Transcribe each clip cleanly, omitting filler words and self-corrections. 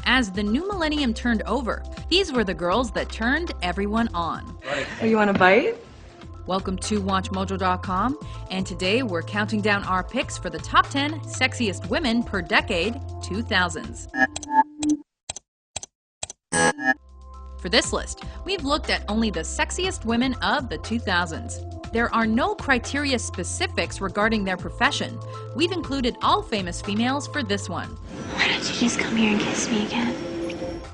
As the new millennium turned over, these were the girls that turned everyone on. Oh, you want a bite? Welcome to WatchMojo.com, and today we're counting down our picks for the top 10 sexiest women per decade, 2000s. For this list, we've looked at only the sexiest women of the 2000s. There are no criteria specifics regarding their profession. We've included all famous females for this one. Why don't you just come here and kiss me again?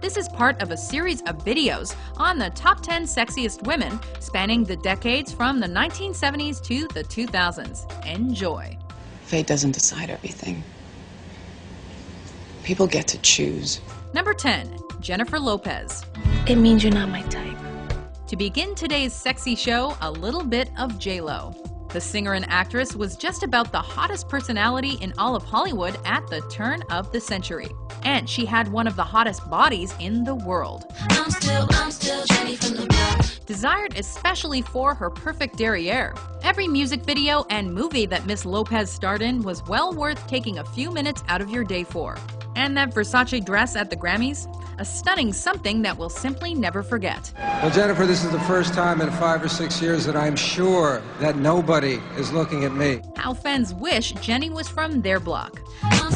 This is part of a series of videos on the top 10 sexiest women spanning the decades from the 1970s to the 2000s. Enjoy. Fate doesn't decide everything. People get to choose. Number 10, Jennifer Lopez. It means you're not my type. To begin today's sexy show, a little bit of J-Lo. The singer and actress was just about the hottest personality in all of Hollywood at the turn of the century. And she had one of the hottest bodies in the world. I'm still Jenny from the block. Desired especially for her perfect derriere. Every music video and movie that Miss Lopez starred in was well worth taking a few minutes out of your day for. And that Versace dress at the Grammys? A stunning something that we'll simply never forget. Well, Jennifer, this is the first time in 5 or 6 years that I'm sure that nobody is looking at me. How fans wish Jenny was from their block. I'm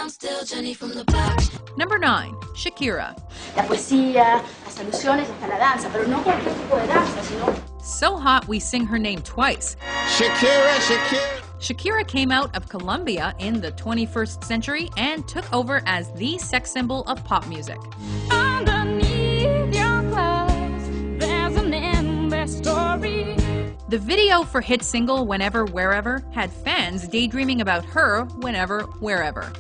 still Jenny from the block. Number 9, Shakira. La poesía, las alusiones, hasta la danza, pero no cualquier tipo de danza, sino... So hot we sing her name twice. Shakira. Shakira came out of Colombia in the 21st century and took over as the sex symbol of pop music. Underneath your clothes, there's an endless story. The video for hit single Whenever, Wherever had fans daydreaming about her whenever, wherever.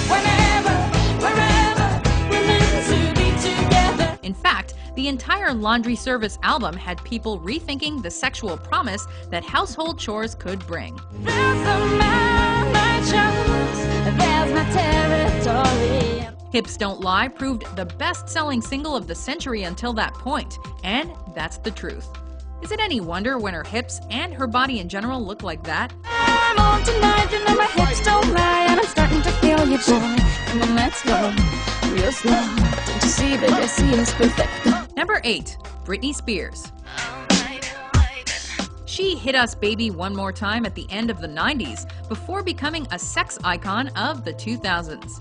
Whenever, wherever, we're meant to be together. In fact, the entire Laundry Service album had people rethinking the sexual promise that household chores could bring. There's a man I chose, there's my territory. Hips Don't Lie proved the best-selling single of the century until that point, and that's the truth. Is it any wonder when her hips and her body in general look like that? I'm on tonight, you know my hips don't lie, and I'm starting to feel you, boy. Come on, let's go, real slow. Don't you see that Sexiest perfect? Number 8, Britney Spears. She hit us baby one more time at the end of the 90s before becoming a sex icon of the 2000s.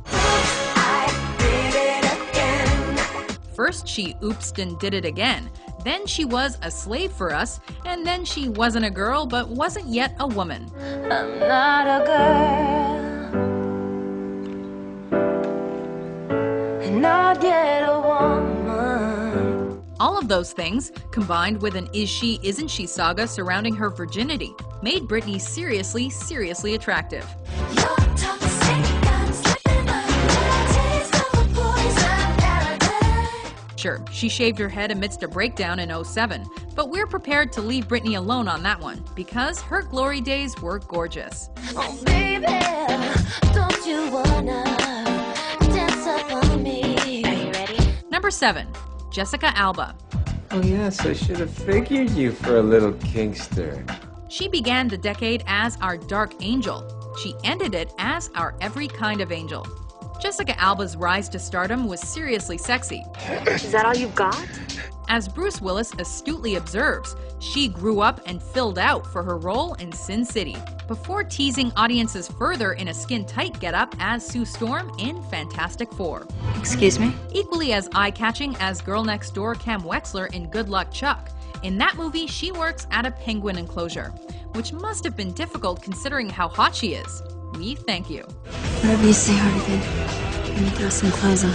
First she oopsed and did it again. Then she was a slave for us, and then she wasn't a girl but wasn't yet a woman. I'm not a girl, and not yet a woman. All of those things, combined with an is she, isn't she saga surrounding her virginity, made Britney seriously, seriously attractive. Sure, she shaved her head amidst a breakdown in 2007, but we're prepared to leave Britney alone on that one, because her glory days were gorgeous. Oh baby, don't you wanna dance up on me? Are you ready? Number 7, Jessica Alba. Oh yes, I should have figured you for a little kinkster. She began the decade as our dark angel. She ended it as our every kind of angel. Jessica Alba's rise to stardom was seriously sexy. Is that all you've got? As Bruce Willis astutely observes, she grew up and filled out for her role in Sin City, before teasing audiences further in a skin-tight getup as Sue Storm in Fantastic Four. Excuse me? Equally as eye-catching as girl next door Cam Wexler in Good Luck Chuck. In that movie, she works at a penguin enclosure, which must have been difficult considering how hot she is. We thank you. Whatever you say, Hardigan. Let me throw some clothes on.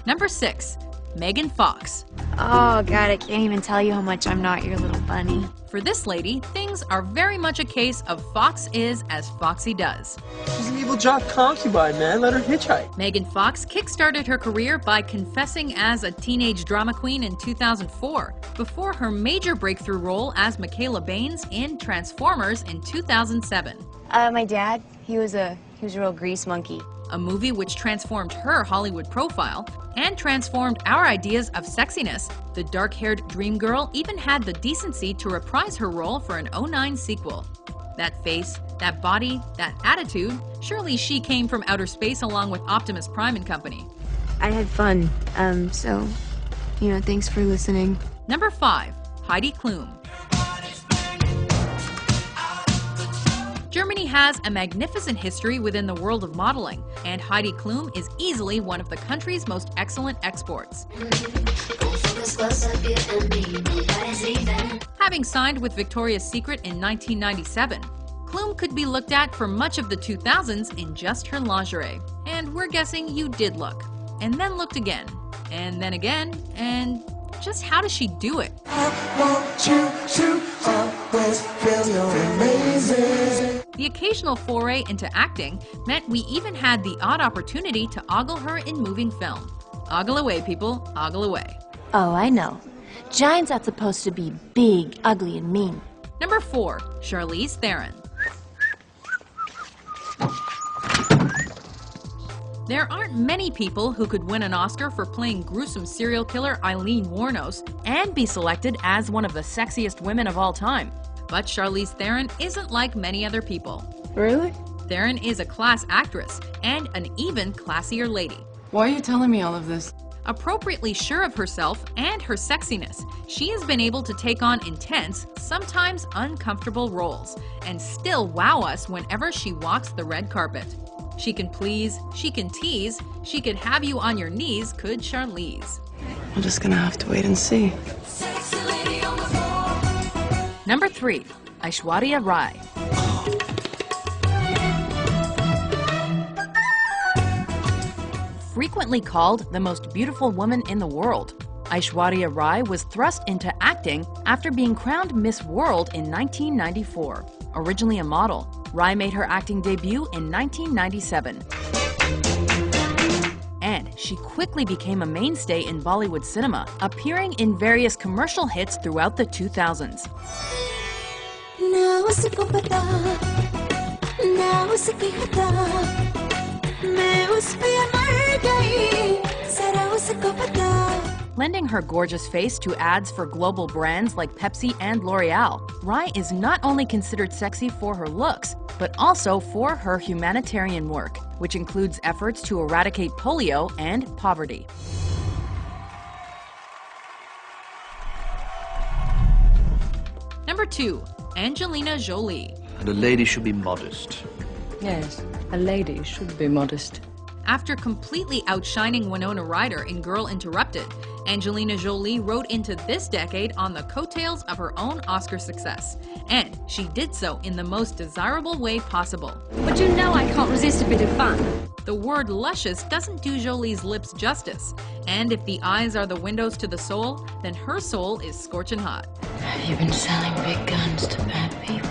Number 6, Megan Fox. Oh, God, I can't even tell you how much I'm not your little bunny. For this lady, things are very much a case of Fox is as Foxy does. She's an evil jock concubine, man. Let her hitchhike. Megan Fox kickstarted her career by confessing as a teenage drama queen in 2004, before her major breakthrough role as Michaela Baines in Transformers in 2007. My dad, he was a real grease monkey. A movie which transformed her Hollywood profile and transformed our ideas of sexiness. The dark-haired dream girl even had the decency to reprise her role for an '09 sequel. That face, That body, that attitude, surely she came from outer space along with Optimus Prime and company. I had fun. So, thanks for listening. Number 5. Heidi Klum. Germany has a magnificent history within the world of modeling, and Heidi Klum is easily one of the country's most excellent exports. Having signed with Victoria's Secret in 1997, Klum could be looked at for much of the 2000s in just her lingerie. And we're guessing you did look, and then looked again, and then again, and just how does she do it? The occasional foray into acting meant we even had the odd opportunity to ogle her in moving film. Ogle away, people, ogle away. Oh, I know. Giants are supposed to be big, ugly, and mean. Number 4. Charlize Theron. There aren't many people who could win an Oscar for playing gruesome serial killer Eileen Wuornos and be selected as one of the sexiest women of all time. But Charlize Theron isn't like many other people. Really? Theron is a class actress and an even classier lady. Why are you telling me all of this? Appropriately sure of herself and her sexiness, she has been able to take on intense, sometimes uncomfortable roles and still wow us whenever she walks the red carpet. She can please, she can tease, she could have you on your knees, could Charlize. We're just gonna have to wait and see. Number 3. Aishwarya Rai. Frequently called the most beautiful woman in the world, Aishwarya Rai was thrust into acting after being crowned Miss World in 1994. Originally a model, Rai made her acting debut in 1997. And she quickly became a mainstay in Bollywood cinema, appearing in various commercial hits throughout the 2000s. Lending her gorgeous face to ads for global brands like Pepsi and L'Oreal, Rai is not only considered sexy for her looks, but also for her humanitarian work, which includes efforts to eradicate polio and poverty. Number 2. Angelina Jolie. And a lady should be modest. Yes, a lady should be modest. After completely outshining Winona Ryder in Girl Interrupted, Angelina Jolie rode into this decade on the coattails of her own Oscar success. And she did so in the most desirable way possible. But you know I can't resist a bit of fun. The word luscious doesn't do Jolie's lips justice. And if the eyes are the windows to the soul, then her soul is scorching hot. Have you been selling big guns to bad people?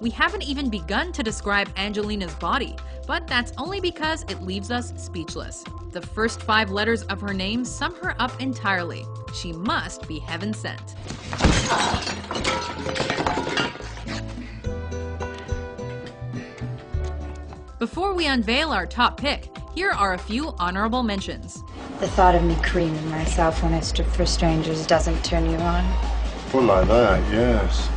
We haven't even begun to describe Angelina's body, but that's only because it leaves us speechless. The first 5 letters of her name sum her up entirely. She must be heaven sent. Before we unveil our top pick, here are a few honorable mentions. The thought of me creaming myself when I stood for strangers doesn't turn you on. Well, like that, yes.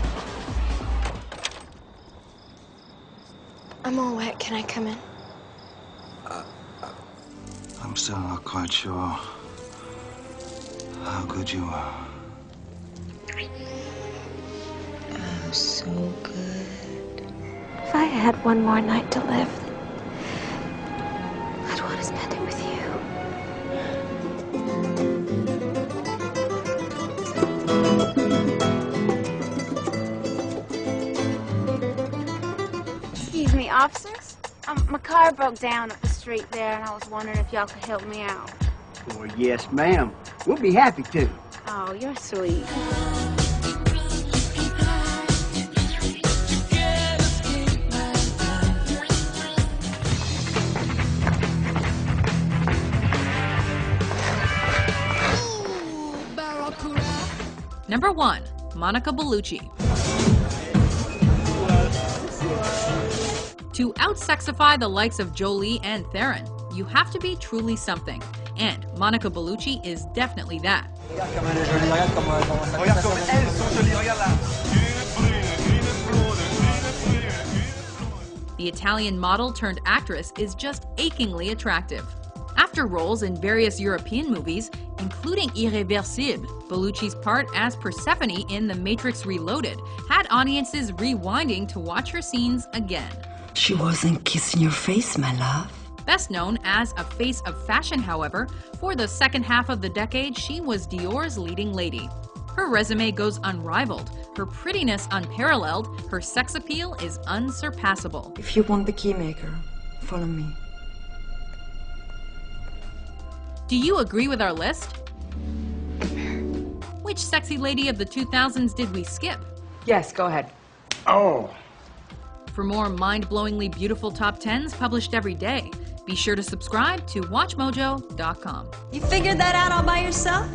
I'm all wet. Can I come in? I'm still not quite sure how good you are. Oh, so good. If I had one more night to live, I'd want to spend it with you. Excuse me, officers? My car broke down up the street there, and I was wondering if y'all could help me out. Well, yes, ma'am. We'll be happy to. Oh, you're sweet. Number 1. Monica Bellucci. To out-sexify the likes of Jolie and Theron, you have to be truly something. And Monica Bellucci is definitely that. The Italian model turned actress is just achingly attractive. After roles in various European movies, including Irréversible, Bellucci's part as Persephone in The Matrix Reloaded had audiences rewinding to watch her scenes again. She wasn't kissing your face, my love. Best known as a face of fashion, however, for the second half of the decade, she was Dior's leading lady. Her resume goes unrivaled, her prettiness unparalleled, her sex appeal is unsurpassable. If you want the keymaker, follow me. Do you agree with our list? Which sexy lady of the 2000s did we skip? Yes, go ahead. Oh. For more mind-blowingly beautiful top 10s published every day, be sure to subscribe to WatchMojo.com. You figured that out all by yourself?